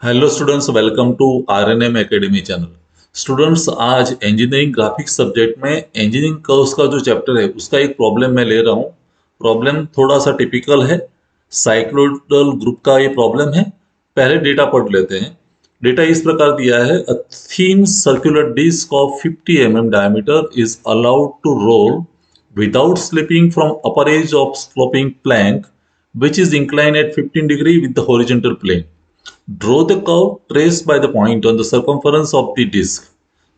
Hello students, welcome to RNM academy channel. Students, आज engineering graphics subject में engineering curves का जो chapter है उसका एक प्रॉब्लम मैं ले रहा हूँ। प्रॉब्लम थोड़ा सा टिपिकल है, साइक्लोइडल ग्रुप का ये प्रॉब्लम है। पहले डेटा पढ़ लेते हैं। डेटा इस प्रकार दिया है: a thin circular disc of 50 mm diameter is allowed to roll without slipping from upper edge of sloping plank which is inclined at 15 degree with the horizontal plane. Draw the curve traced by the point on the circumference of the disc.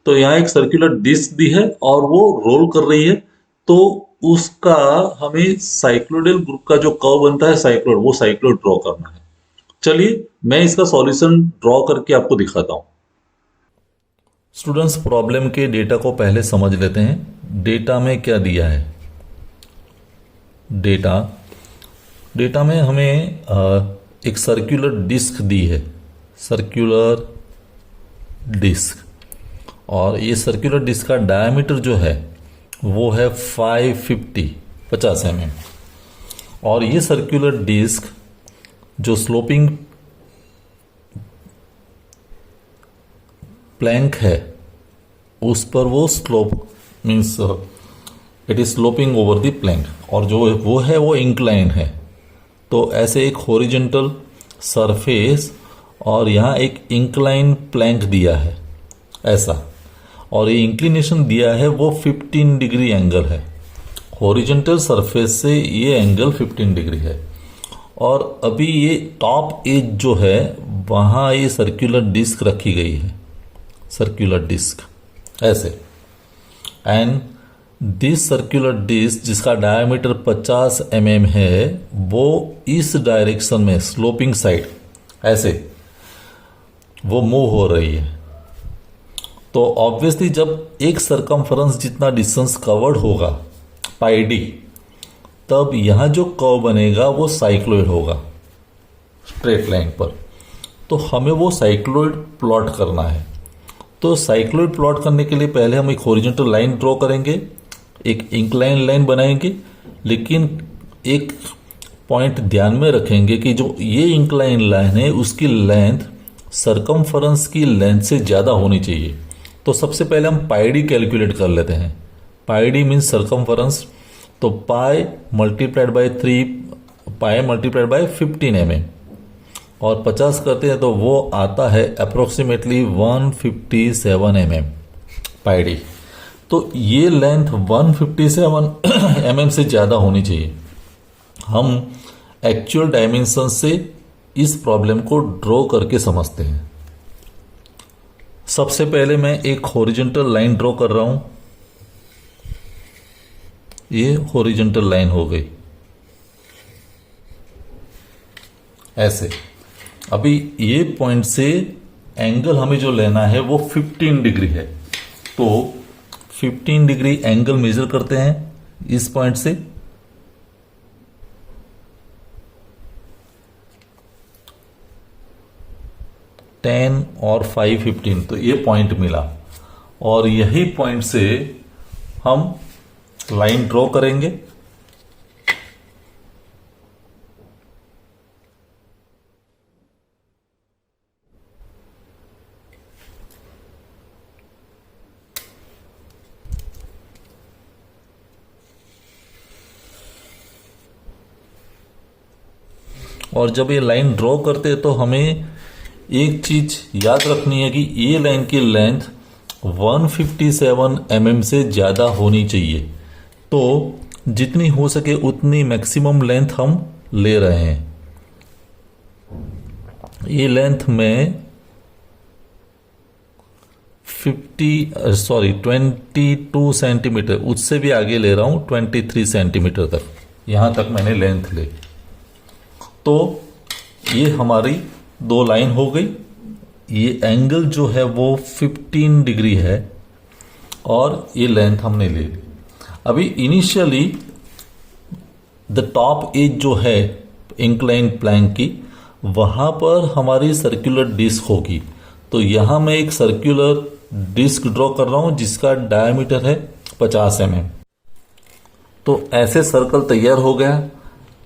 तो यहाँ एक circular disc दी है और वो role कर रही है। तो उसका हमें साइक्लोइडल ग्रुप का जो कर्व बनता है साइक्लोइड, वो साइक्लोइड ड्रॉ करना है। चलिए मैं इसका सॉल्यूशन ड्रॉ करके आपको दिखाता हूँ। स्टूडेंट्स, प्रॉब्लम के डेटा को पहले समझ लेते हैं। डेटा में क्या दिया है? डेटा में हमें एक सर्कुलर डिस्क दी है, सर्कुलर डिस्क। और ये सर्कुलर डिस्क का डायमीटर जो है वो है 50 mm। और ये सर्कुलर डिस्क जो स्लोपिंग प्लैंक है उस पर वो slope means it is sloping over the plank, और जो वो है वो इंक्लाइन है। तो ऐसे एक हॉरिजॉन्टल सरफेस और यहाँ एक इंक्लाइन प्लैंक दिया है ऐसा, और ये इंक्लिनेशन दिया है वो 15 डिग्री एंगल है। हॉरिजॉन्टल सरफेस से ये एंगल 15 डिग्री है। और अभी ये टॉप एज जो है वहाँ ये सर्कुलर डिस्क रखी गई है, सर्कुलर डिस्क ऐसे। एंड दिस सर्कुलर डिस्क जिसका डायमीटर 50 mm है वो इस डायरेक्शन में स्लोपिंग साइड ऐसे वो मूव हो रही है। तो ऑब्वियसली जब एक सरकमफरेंस जितना डिस्टेंस कवर्ड होगा पाई डी, तब यहाँ जो कर्व बनेगा वो साइक्लोइड होगा स्ट्रेट लाइन पर। तो हमें वो साइक्लोइड प्लॉट करना है। तो साइक्लोइड प्लॉट करने के लिए पहले हम एक हॉरिजॉन्टल लाइन ड्रॉ करेंगे, एक इंक्लाइन लाइन बनाएंगे। लेकिन एक पॉइंट ध्यान में रखेंगे कि जो ये इंक्लाइन लाइन है उसकी लेंथ सरकमफरेंस की लेंथ से ज़्यादा होनी चाहिए। तो सबसे पहले हम पाई डी कैलकुलेट कर लेते हैं। पाई डी मीन्स सरकमफरेंस, तो pi multiplied by 3, pi multiplied by 15 mm, और 50 करते हैं तो वो आता है अप्रोक्सीमेटली 157 mm पाई डी। तो ये लेंथ 157 mm से ज़्यादा होनी चाहिए। हम एक्चुअल डायमेंशन से इस प्रॉब्लम को ड्रॉ करके समझते हैं। सबसे पहले मैं एक हॉरिजॉन्टल लाइन ड्रॉ कर रहा हूं। ये हॉरिजॉन्टल लाइन हो गई ऐसे। अभी ये पॉइंट से एंगल हमें जो लेना है वो 15 डिग्री है। तो 15 डिग्री एंगल मेजर करते हैं इस पॉइंट से। टेन और 5 15, तो ये पॉइंट मिला। और यही पॉइंट से हम लाइन ड्रॉ करेंगे। और जब ये लाइन ड्रॉ करते हैं तो हमें एक चीज याद रखनी है कि ये लाइन की लेंथ 157 mm से ज़्यादा होनी चाहिए। तो जितनी हो सके उतनी मैक्सिमम लेंथ हम ले रहे हैं। ये लेंथ में 22 सेंटीमीटर, उससे भी आगे ले रहा हूं, 23 सेंटीमीटर तक, यहां तक मैंने लेंथ ली। तो ये हमारी दो लाइन हो गई। ये एंगल जो है वो 15 डिग्री है और ये लेंथ हमने ले ली। अभी इनिशियली द टॉप एज जो है इंक्लाइन प्लैंक की, वहां पर हमारी सर्कुलर डिस्क होगी। तो यहां मैं एक सर्कुलर डिस्क ड्रॉ कर रहा हूं जिसका डायमीटर है 50 mm। तो ऐसे सर्कल तैयार हो गया।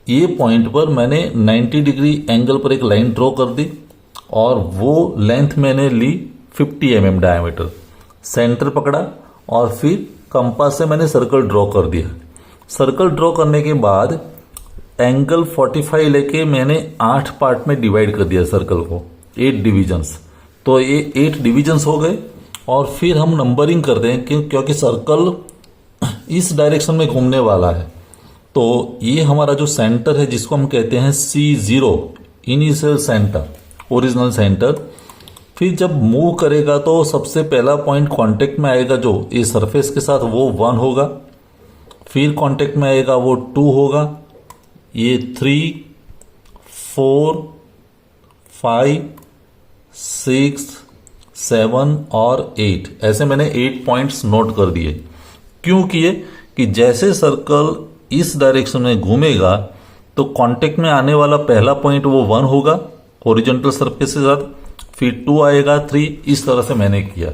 ये पॉइंट पर मैंने 90 डिग्री एंगल पर एक लाइन ड्रॉ कर दी और वो लेंथ मैंने ली 50 mm डायमीटर। सेंटर पकड़ा और फिर कंपास से मैंने सर्कल ड्रॉ कर दिया। सर्कल ड्रॉ करने के बाद एंगल 45 लेके मैंने 8 पार्ट में डिवाइड कर दिया सर्कल को, 8 डिविजन्स। तो ये 8 डिविजन्स हो गए। और फिर हम नंबरिंग कर दें क्योंकि सर्कल इस डायरेक्शन में घूमने वाला है। तो ये हमारा जो सेंटर है जिसको हम कहते हैं C0, initial centre, original centre. फिर जब मूव करेगा तो सबसे पहला पॉइंट कांटेक्ट में आएगा जो इस सरफेस के साथ, वो 1 होगा। फिर कांटेक्ट में आएगा वो 2 होगा, ये 3, 4, 5, 6, 7 और 8। ऐसे मैंने 8 पॉइंट्स नोट कर दिए। क्यों किए कि जैसे सर्कल इस डायरेक्शन में घूमेगा तो कांटेक्ट में आने वाला पहला पॉइंट वो 1 होगा हॉरिजॉन्टल सरफेस के साथ, फिर 2 आएगा, 3, इस तरह से मैंने किया।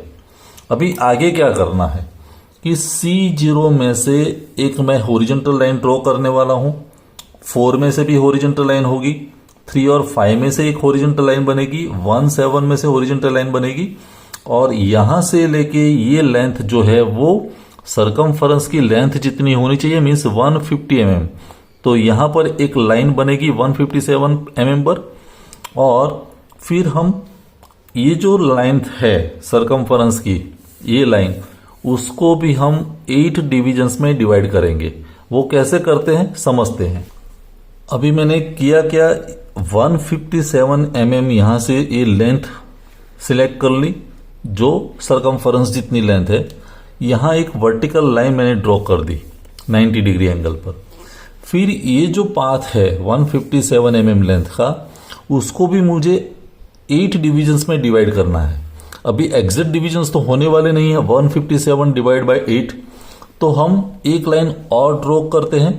अभी आगे क्या करना है कि C0 में से एक मैं हॉरिजॉन्टल लाइन ड्रॉ करने वाला हूं। 4 में से भी हॉरिजॉन्टल लाइन होगी, 3 और 5 में से एक हॉरिजॉन्टल लाइन बनेगी, 1, 7 में से हॉरिजॉन्टल लाइन बनेगी। और यहां से लेके ये लेंथ जो है वो सरकमफरेंस की लेंथ जितनी होनी चाहिए, मीन्स 150 mm। तो यहां पर एक लाइन बनेगी 157 mm पर। और फिर हम ये जो लेंथ है सरकमफरेंस की, ये लाइन, उसको भी हम 8 डिविजन्स में डिवाइड करेंगे। वो कैसे करते हैं समझते हैं। अभी मैंने किया क्या, 157 mm यहां से ये लेंथ सिलेक्ट कर ली जो सरकमफरेंस जितनी लेंथ है। यहां एक वर्टिकल लाइन मैंने ड्रॉ कर दी 90 डिग्री एंगल पर। फिर ये जो पाथ है 157 mm लेंथ का, उसको भी मुझे 8 डिविजन्स में डिवाइड करना है। अभी एग्जैक्ट डिविजन्स तो होने वाले नहीं है, 157 डिवाइड बाय 8। तो हम एक लाइन और ड्रॉ करते हैं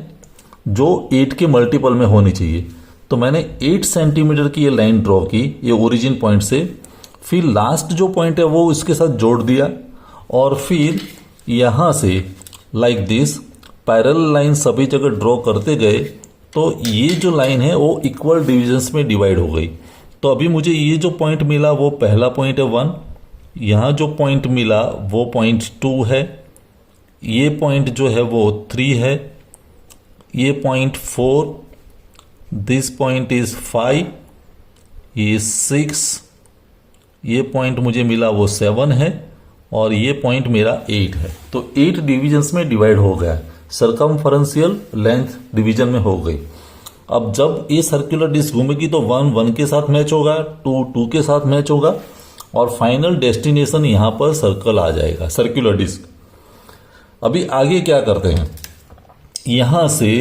जो 8 के मल्टीपल में होनी चाहिए। तो मैंने 8 सेंटीमीटर की ये लाइन ड्रॉ की, ये ओरिजिन पॉइंट से। फिर लास्ट जो पॉइंट है वो इसके साथ जोड़ दिया। और फिर यहां से लाइक दिस पैरेलल लाइन सभी जगह ड्रॉ करते गए। तो ये जो लाइन है वो इक्वल डिविजन्स में डिवाइड हो गई। तो अभी मुझे ये जो पॉइंट मिला वो पहला पॉइंट है 1, यहां जो पॉइंट मिला वो पॉइंट 2 है, ये पॉइंट जो है वो 3 है, ये पॉइंट 4, दिस पॉइंट इज 5, ये 6, ये पॉइंट मुझे मिला वो 7 है, और ये पॉइंट मेरा 8 है। तो 8 डिविजन्स में डिवाइड हो गया, सरकमफरेंशियल लेंथ डिवीजन में हो गई। अब जब ये सर्कुलर डिस्क घूमेगी तो 1 1 के साथ मैच होगा, 2 2 के साथ मैच होगा, और फाइनल डेस्टिनेशन यहां पर सर्कल आ जाएगा, सर्कुलर डिस्क। अभी आगे क्या करते हैं, यहां से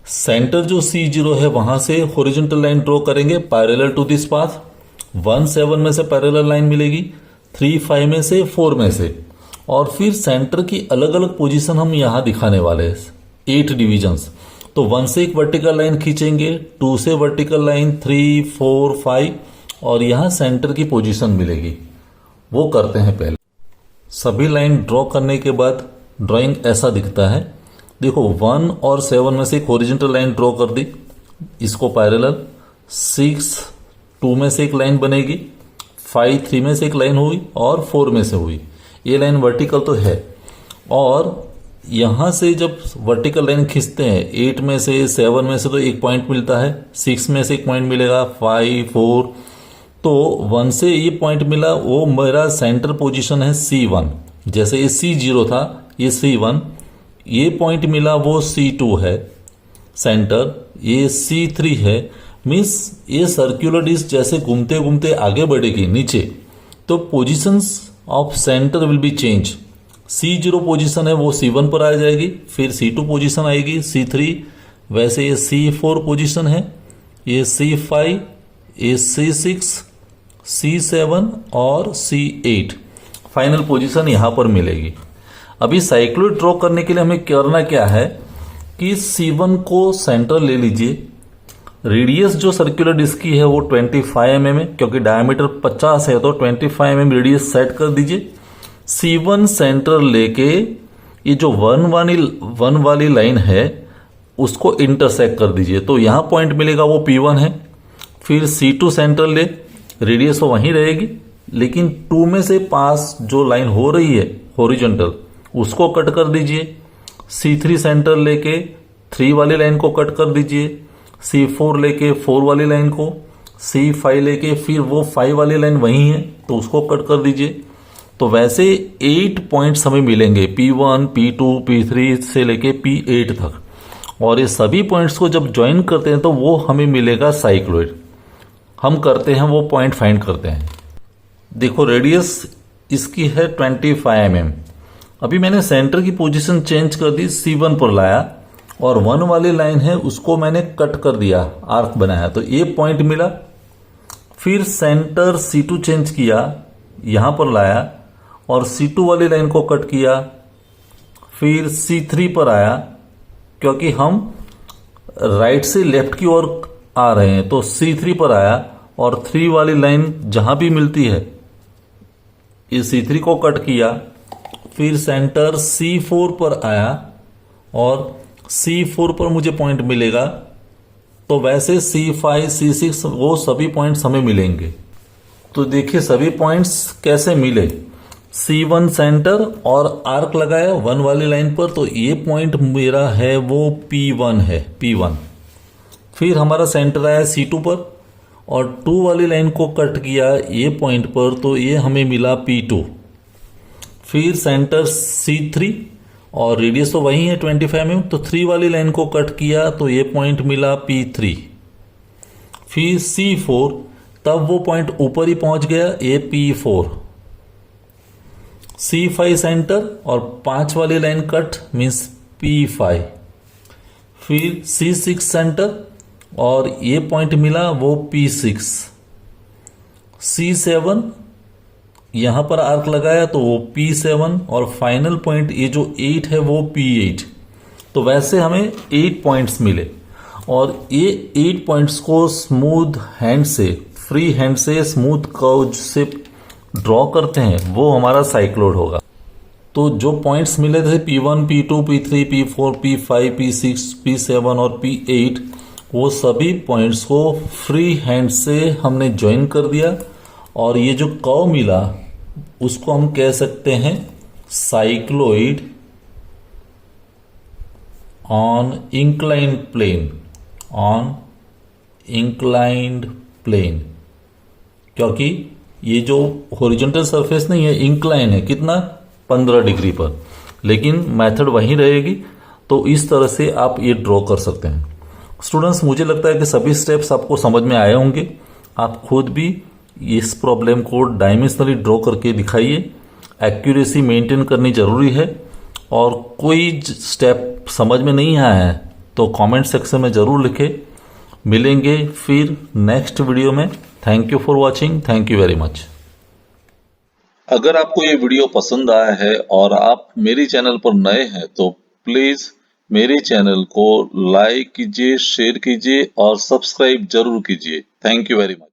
सेंटर जो C0 है वहां से हॉरिजॉन्टल लाइन ड्रॉ करेंगे पैरेलल टू दिस पाथ। 1 7 में से पैरेलल लाइन मिलेगी, 3 5 में से, 4 में से, और फिर सेंटर की अलग अलग पोजीशन हम यहां दिखाने वाले हैं 8 डिविजन्स। तो 1 से एक वर्टिकल लाइन खींचेंगे, 2 से वर्टिकल लाइन, 3 4 5, और यहां सेंटर की पोजीशन मिलेगी। वो करते हैं पहले। सभी लाइन ड्रॉ करने के बाद ड्राइंग ऐसा दिखता है। देखो 1 और 7 में से एक हॉरिजॉन्टल लाइन ड्रॉ कर दी, इसको पैरेलल। 6 2 में से एक लाइन बनेगी, 5 3 में से एक लाइन हुई, और 4 में से हुई। ये लाइन वर्टिकल तो है। और यहां से जब वर्टिकल लाइन खींचते हैं 8 में से, 7 में से तो एक पॉइंट मिलता है, 6 में से एक पॉइंट मिलेगा, 5 4, तो 1 से ये पॉइंट मिला, वो मेरा सेंटर पोजीशन है C1। जैसे ये C0 था, ये C1, ये पॉइंट मिला वो C2 है सेंटर, ये C3 है। मीन्स ये सर्कुलर डिस्क जैसे घूमते घूमते आगे बढ़ेगी नीचे, तो positions of centre will be change. C0 position है वो C1 पर आ जाएगी, फिर C2 पोजीशन आएगी, C3, वैसे ये C4 पोजीशन है, ये C5, ये C6, C7 और C8 फाइनल पोजीशन यहां पर मिलेगी। अभी साइक्लोइड ड्रॉ करने के लिए हमें करना क्या है कि C1 को सेंटर ले लीजिए। रेडियस जो सर्कुलर डिस्क की है वो 25 mm है, क्योंकि डायमीटर 50 है तो 25 mm रेडियस सेट कर दीजिए। C1 सेंटर लेके ये जो 1 वाली लाइन है उसको इंटरसेक्ट कर दीजिए। तो यहां पॉइंट मिलेगा वो P1 है। फिर C2 सेंटर ले, रेडियस तो वहीं रहेगी, लेकिन 2 में से पास जो लाइन हो रही है हॉरिजॉन्टल उसको कट कर दीजिए। C3 सेंटर लेके 3 वाली लाइन को कट कर दीजिए, C4 लेके 4 वाली लाइन को, C5 लेके फिर वो 5 वाली लाइन वही है तो उसको कट कर दीजिए। तो वैसे 8 पॉइंट्स हमें मिलेंगे P1, P2, P3 से लेके P8 तक, और ये सभी पॉइंट्स को जब ज्वाइन करते हैं तो वो हमें मिलेगा साइक्लोइड। हम करते हैं वो पॉइंट फाइंड करते हैं। देखो रेडियस इसकी है 25 mm। अभी मैंने सेंटर की पोजीशन चेंज कर दी, C1 पर लाया और 1 वाली लाइन है उसको मैंने कट कर दिया, आर्क बनाया, तो ये पॉइंट मिला। फिर सेंटर C2 चेंज किया, यहां पर लाया और C2 वाली लाइन को कट किया। फिर C3 पर आया, क्योंकि हम राइट से लेफ्ट की ओर आ रहे हैं तो C3 पर आया और 3 वाली लाइन जहां भी मिलती है इस C3 को कट किया। फिर सेंटर C4 पर आया और C4 पर मुझे पॉइंट मिलेगा, तो वैसे C5, C6 वो सभी पॉइंट्स हमें मिलेंगे। तो देखिए सभी पॉइंट्स कैसे मिले। C1 सेंटर और आर्क लगाया 1 वाली लाइन पर, तो ये पॉइंट मेरा है वो P1 है, P1। फिर हमारा सेंटर आया C2 पर और 2 वाली लाइन को कट किया ये पॉइंट पर, तो ये हमें मिला P2। फिर सेंटर C3 और रेडियस तो वही है 25 mm, तो 3 वाली लाइन को कट किया तो ये पॉइंट मिला P3। फिर C4, तब वो पॉइंट ऊपर ही पहुंच गया, ये P4। C5 सेंटर और 5 वाली लाइन कट मीन्स P5। फिर C6 सेंटर और ये पॉइंट मिला वो P6। C7 यहां पर आर्क लगाया तो वो P7 और फाइनल पॉइंट ये जो 8 है वो P8। तो वैसे हमें 8 पॉइंट्स मिले और ये 8 पॉइंट्स को स्मूथ हैंड से, फ्री हैंड से स्मूथ कर्व से ड्रॉ करते हैं, वो हमारा साइक्लोइड होगा। तो जो पॉइंट्स मिले थे P1, P2, P3, P4, P5, P6, P7 और P8, वो सभी पॉइंट्स को फ्री हैंड से हमने ज्वाइन कर दिया और ये जो कर्व मिला उसको हम कह सकते हैं cycloid on inclined plane, on inclined plane. क्योंकि ये जो हॉरिजॉन्टल सरफेस नहीं है, इंक्लाइन है, कितना 15 डिग्री पर, लेकिन मेथड वही रहेगी। तो इस तरह से आप ये ड्रॉ कर सकते हैं। स्टूडेंट्स, मुझे लगता है कि सभी स्टेप्स आपको समझ में आए होंगे। आप खुद भी इस प्रॉब्लम को डायमेंशनली ड्रॉ करके दिखाइए। एक्यूरेसी मेंटेन करनी जरूरी है, और कोई स्टेप समझ में नहीं आया है तो कमेंट सेक्शन में जरूर लिखें। मिलेंगे फिर नेक्स्ट वीडियो में। Thank you for watching, thank you very much. अगर आपको ये वीडियो पसंद आया है और आप मेरे चैनल पर नए हैं तो प्लीज मेरे चैनल को लाइक कीजिए, शेयर कीजिए और सब्सक्राइब जरूर कीजिए। Thank you very much.